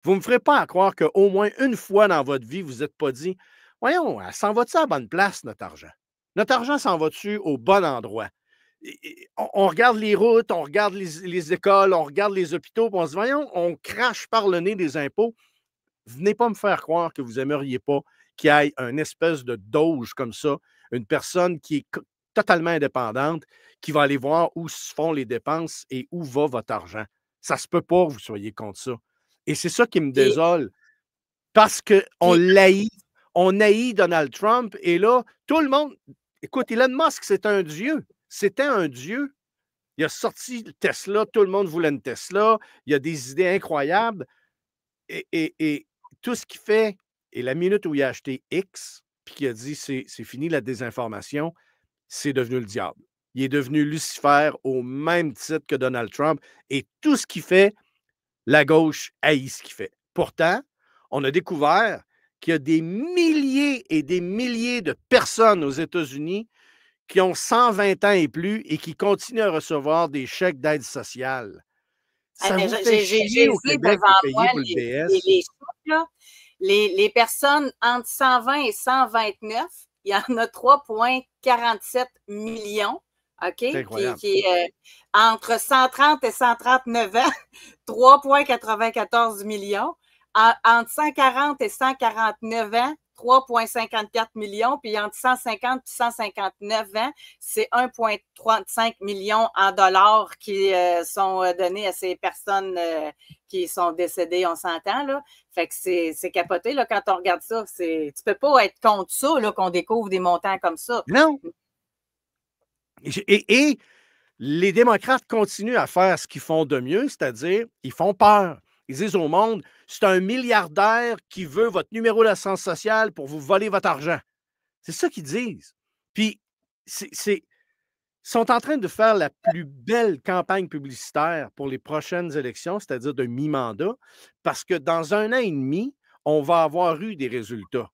Vous ne me ferez pas à croire qu'au moins une fois dans votre vie, vous n'êtes pas dit: «Voyons, elle s'en va-tu à la bonne place, notre argent? Notre argent s'en va-tu au bon endroit?» On regarde les routes, on regarde les écoles, on regarde les hôpitaux, puis on se dit: «Voyons, on crache par le nez des impôts». Venez pas me faire croire que vous aimeriez pas qu'il y ait un espèce de doge comme ça, une personne qui est totalement indépendante, qui va aller voir où se font les dépenses et où va votre argent. Ça se peut pas que vous soyez contre ça. Et c'est ça qui me Puis, désole parce qu'on puis l'haït. On haït Donald Trump et là, tout le monde. Écoute, Elon Musk, c'est un dieu. C'était un dieu. Il a sorti Tesla, tout le monde voulait une Tesla. Il a des idées incroyables et tout ce qu'il fait, et la minute où il a acheté X, puis qu'il a dit c'est fini la désinformation, c'est devenu le diable. Il est devenu Lucifer au même titre que Donald Trump. Et tout ce qu'il fait, la gauche haït ce qu'il fait. Pourtant, on a découvert qu'il y a des milliers et des milliers de personnes aux États-Unis qui ont 120 ans et plus et qui continuent à recevoir des chèques d'aide sociale. Ça vous fait chier j'ai au vu Québec de devant moi payer pour le BS? les chiffres, là. Les personnes entre 120 et 129, il y en a 3,47 millions, OK? C'est incroyable. Entre 130 et 139 ans, 3,94 millions. Entre 140 et 149 ans, 3,54 millions, puis entre 150 et 159 ans, c'est 1,35 millions en dollars qui sont donnés à ces personnes qui sont décédées, on s'entend, là. Fait que c'est capoté, là, quand on regarde ça. Tu peux pas être contre ça, là, qu'on découvre des montants comme ça. Non. Et les démocrates continuent à faire ce qu'ils font de mieux, c'est-à-dire, ils font peur. Ils disent au monde, c'est un milliardaire qui veut votre numéro d'assurance sociale pour vous voler votre argent. C'est ça qu'ils disent. Puis, ils sont en train de faire la plus belle campagne publicitaire pour les prochaines élections, c'est-à-dire de mi-mandat, parce que dans un an et demi, on va avoir eu des résultats.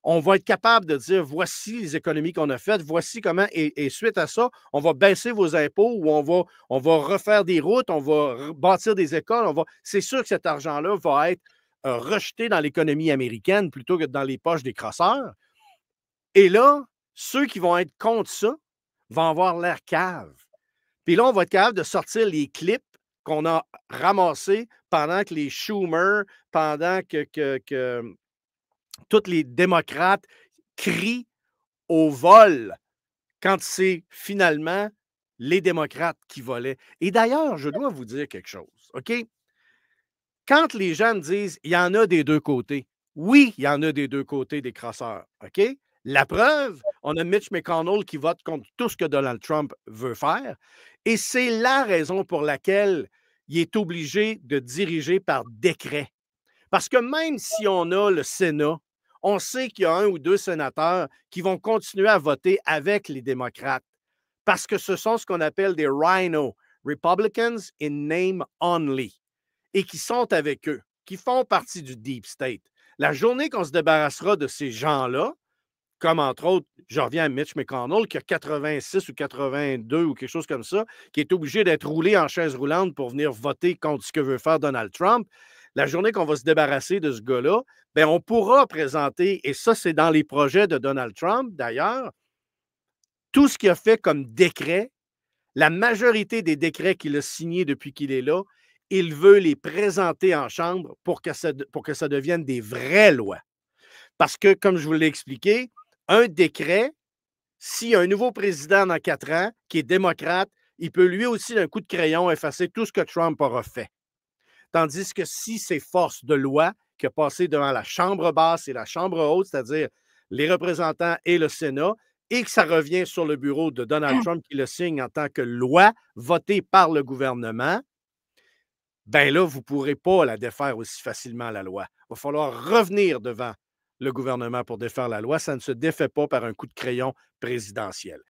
On va être capable de dire voici les économies qu'on a faites, voici comment, et suite à ça, on va baisser vos impôts ou on va refaire des routes, on va bâtir des écoles. C'est sûr que cet argent-là va être rejeté dans l'économie américaine plutôt que dans les poches des crosseurs. Et là, ceux qui vont être contre ça vont avoir l'air cave. Puis là, on va être capable de sortir les clips qu'on a ramassés pendant que les Schumer, pendant que tous les démocrates crient au vol quand c'est finalement les démocrates qui volaient. Et d'ailleurs, je dois vous dire quelque chose, OK? Quand les gens me disent il y en a des deux côtés, oui, il y en a des deux côtés des crosseurs, OK? La preuve, on a Mitch McConnell qui vote contre tout ce que Donald Trump veut faire. Et c'est la raison pour laquelle il est obligé de diriger par décret. Parce que même si on a le Sénat, on sait qu'il y a un ou deux sénateurs qui vont continuer à voter avec les démocrates. Parce que ce sont ce qu'on appelle des rhino, Republicans in name only, et qui sont avec eux, qui font partie du deep state. La journée qu'on se débarrassera de ces gens-là, comme entre autres, je reviens à Mitch McConnell, qui a 86 ou 82 ou quelque chose comme ça, qui est obligé d'être roulé en chaise roulante pour venir voter contre ce que veut faire Donald Trump. La journée qu'on va se débarrasser de ce gars-là, ben on pourra présenter, et ça, c'est dans les projets de Donald Trump d'ailleurs, tout ce qu'il a fait comme décret, la majorité des décrets qu'il a signés depuis qu'il est là, il veut les présenter en chambre pour que ça devienne des vraies lois. Parce que, comme je vous l'ai expliqué, un décret, s'il y a un nouveau président dans 4 ans qui est démocrate, il peut lui aussi, d'un coup de crayon, effacer tout ce que Trump aura fait. Tandis que si c'est force de loi qui a passé devant la Chambre basse et la Chambre haute, c'est-à-dire les représentants et le Sénat, et que ça revient sur le bureau de Donald Trump qui le signe en tant que loi votée par le gouvernement, ben là, vous ne pourrez pas la défaire aussi facilement, la loi. Il va falloir revenir devant le gouvernement pour défaire la loi. Ça ne se défait pas par un coup de crayon présidentiel.